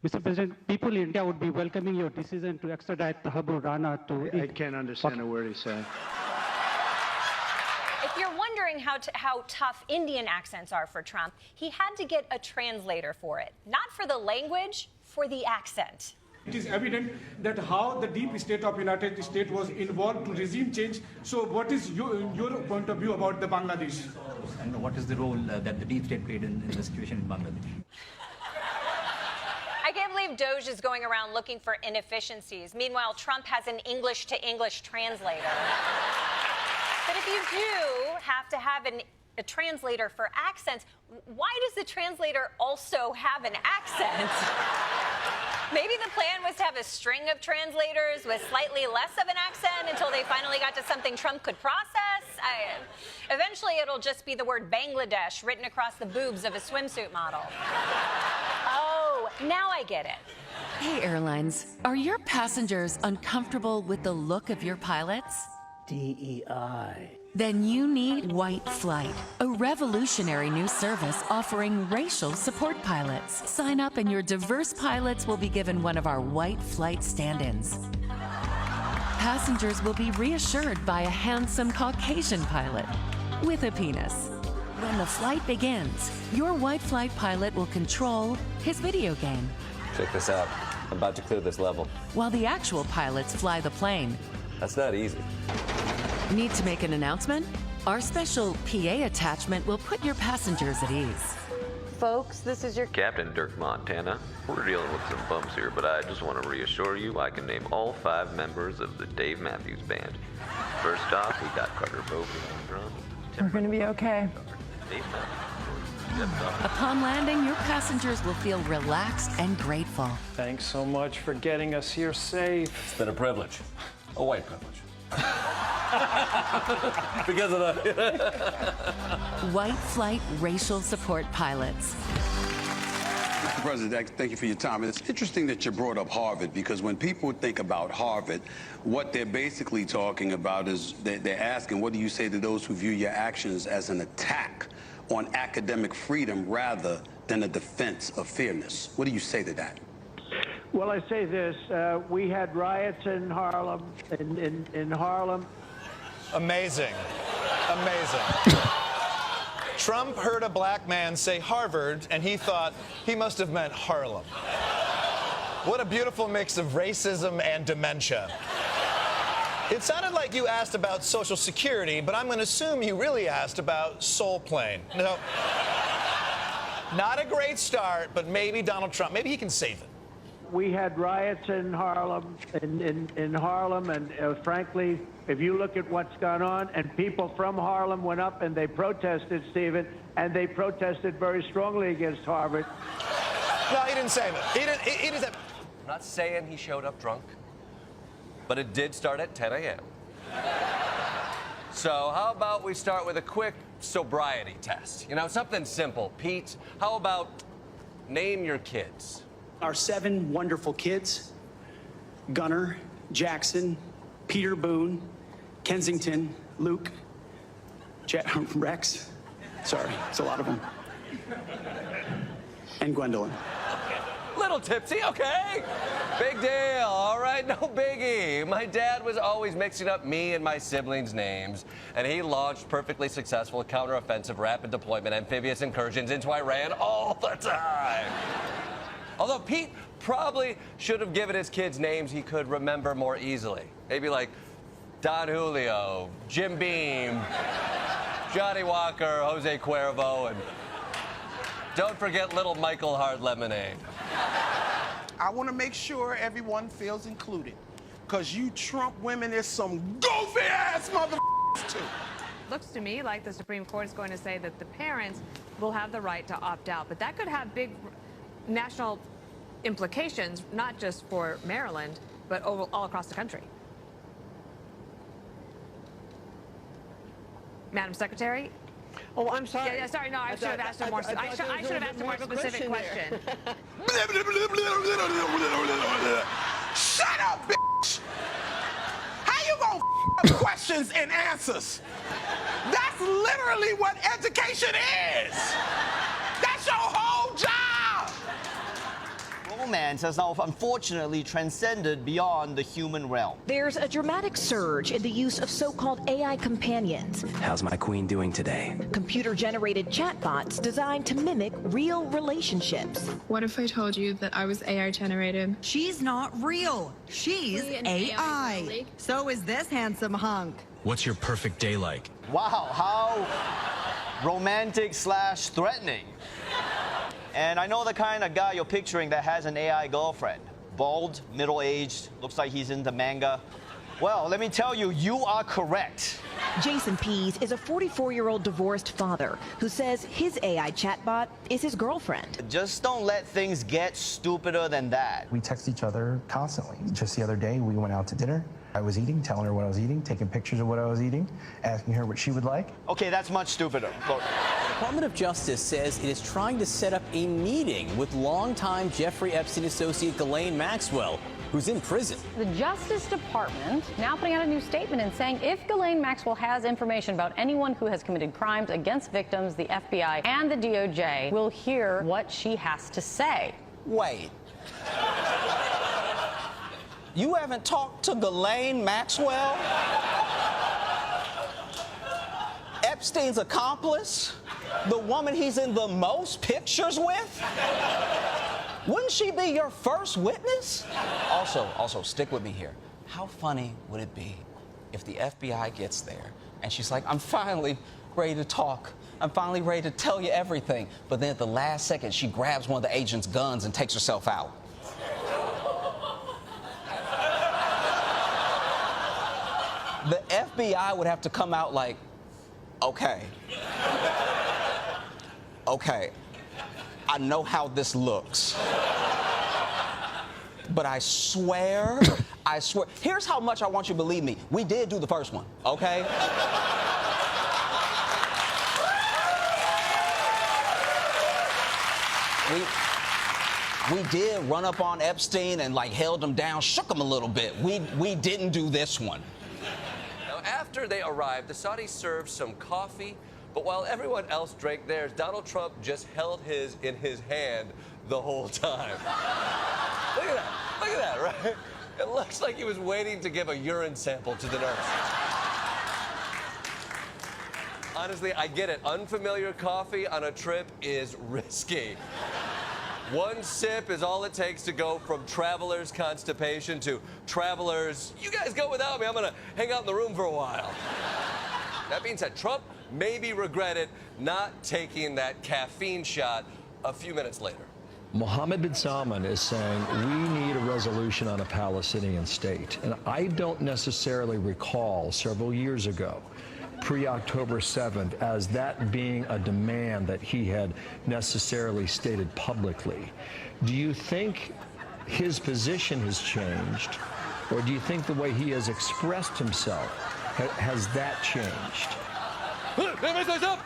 Mr. President, people in India would be welcoming your decision to extradite Tahabur Rana to... I can't understand a word he's saying. If you're wondering how tough Indian accents are for Trump, he had to get a translator for it. Not for the language, for the accent. It is evident that how the deep state of United States was involved to regime change. So what is your point of view about the Bangladesh? And what is the role that the deep state played in the situation in Bangladesh? I can't believe Doge is going around looking for inefficiencies. Meanwhile, Trump has an English-to-English translator. But if you do have to have a translator for accents, why does the translator also have an accent? Maybe the plan was to have a string of translators with slightly less of an accent until they finally got to something Trump could process. Eventually, it'll just be the word Bangladesh written across the boobs of a swimsuit model. Oh, now I get it. Hey, airlines, are your passengers uncomfortable with the look of your pilots? DEI. Then you need White Flight, a revolutionary new service offering racial support pilots. Sign up and your diverse pilots will be given one of our White Flight stand-ins. Passengers will be reassured by a handsome Caucasian pilot with a penis. When the flight begins, your White Flight pilot will control his video game. Check this out. I'm about to clear this level. While the actual pilots fly the plane. That's not easy. Need to make an announcement? Our special PA attachment will put your passengers at ease. Folks, this is your Captain Dirk Montana. We're dealing with some bumps here, but I just want to reassure you I can name all 5 members of the Dave Matthews Band. First off, we got Carter Bovey on drums. We're going to be okay. Dave Matthews. Upon landing, your passengers will feel relaxed and grateful. Thanks so much for getting us here safe. It's been a privilege. A white privilege. Because of that. White Flight racial support pilots. Mr. President, thank you for your time. It's interesting that you brought up Harvard, because when people think about Harvard, what they're basically talking about is they're asking, what do you say to those who view your actions as an attack on academic freedom rather than a defense of fairness? What do you say to that? Well, I say this. We had riots in Harlem, in Harlem. Amazing. Amazing. Trump heard a black man say Harvard, and he thought he must have meant Harlem. What a beautiful mix of racism and dementia. It sounded like you asked about Social Security, but I'm going to assume you really asked about Soul Plane. No, not a great start, but maybe Donald Trump, maybe he can save it. We had riots in Harlem, in Harlem, and frankly, if you look at what's gone on, and people from Harlem went up and they protested, Stephen, and they protested very strongly against Harvard. No, he didn't say that. He didn't say. I'm not saying he showed up drunk, but it did start at 10 a.m. So how about we start with a quick sobriety test? You know, something simple. Pete, how about name your kids? Our 7 wonderful kids: Gunnar, Jackson, Peter Boone, Kensington, Luke, Rex. Sorry, it's a lot of them. And Gwendolyn. Little tipsy, okay. Big deal, all right, no biggie. My dad was always mixing up me and my siblings' names, and he launched perfectly successful counteroffensive rapid deployment amphibious incursions into Iran all the time. Although Pete probably should have given his kids names he could remember more easily. Maybe like Don Julio, Jim Beam, Johnny Walker, Jose Cuervo, and don't forget little Michael Hard Lemonade. I want to make sure everyone feels included, because you Trump women is some goofy-ass motherfuckers, too. Looks to me like the Supreme Court is going to say that the parents will have the right to opt out, but that could have big national implications, not just for Maryland, but all across the country. Madam Secretary? Oh, I'm sorry. Yeah, sorry. No, I should have asked a more. I should have asked a more specific question. Shut up, bitch! How you gonna up questions and answers? That's literally what education is. That's your whole job. romance has now unfortunately transcended beyond the human realm. There's a dramatic surge in the use of so-called AI companions. How's my queen doing today? Computer-generated chatbots designed to mimic real relationships. What if I told you that I was AI generated? She's not real. She's AI. So is this handsome hunk. What's your perfect day like? Wow, how romantic/threatening. And I know the kind of guy you're picturing that has an AI girlfriend. Bald, middle-aged, looks like he's into manga. Well, let me tell you, you are correct. Jason Pease is a 44-year-old divorced father who says his AI chatbot is his girlfriend. Just don't let things get stupider than that. We text each other constantly. Just the other day, we went out to dinner. I was eating, telling her what I was eating, taking pictures of what I was eating, asking her what she would like. Okay, that's much stupider. Look. The Department of Justice says it is trying to set up a meeting with longtime Jeffrey Epstein associate Ghislaine Maxwell, who's in prison. The Justice Department now putting out a new statement and saying if Ghislaine Maxwell has information about anyone who has committed crimes against victims, the FBI and the DOJ will hear what she has to say. Wait. You haven't talked to Ghislaine Maxwell? Epstein's accomplice? The woman he's in the most pictures with? Wouldn't she be your first witness? Also, stick with me here. How funny would it be if the FBI gets there and she's like, I'm finally ready to talk. I'm finally ready to tell you everything. But then at the last second, she grabs one of the agent's guns and takes herself out. The FBI would have to come out like, okay, I know how this looks, but I swear, here's how much I want you to believe me. We did do the first one, okay? We did run up on Epstein and like held him down, shook him a little bit. We didn't do this one. After they arrived, the Saudis served some coffee, but while everyone else drank theirs, Donald Trump just held his in his hand the whole time. Look at that, right? It looks like he was waiting to give a urine sample to the nurse. Honestly, I get it. Unfamiliar coffee on a trip is risky. One sip is all it takes to go from traveler's constipation to traveler's, you guys go without me, I'm gonna hang out in the room for a while. That being said, Trump maybe regretted not taking that caffeine shot a few minutes later. Mohammed bin Salman is saying we need a resolution on a Palestinian state. And I don't necessarily recall several years ago, pre-October 7th, as that being a demand that he had necessarily stated publicly. Do you think his position has changed, or do you think the way he has expressed himself, has that changed? Everybody stop!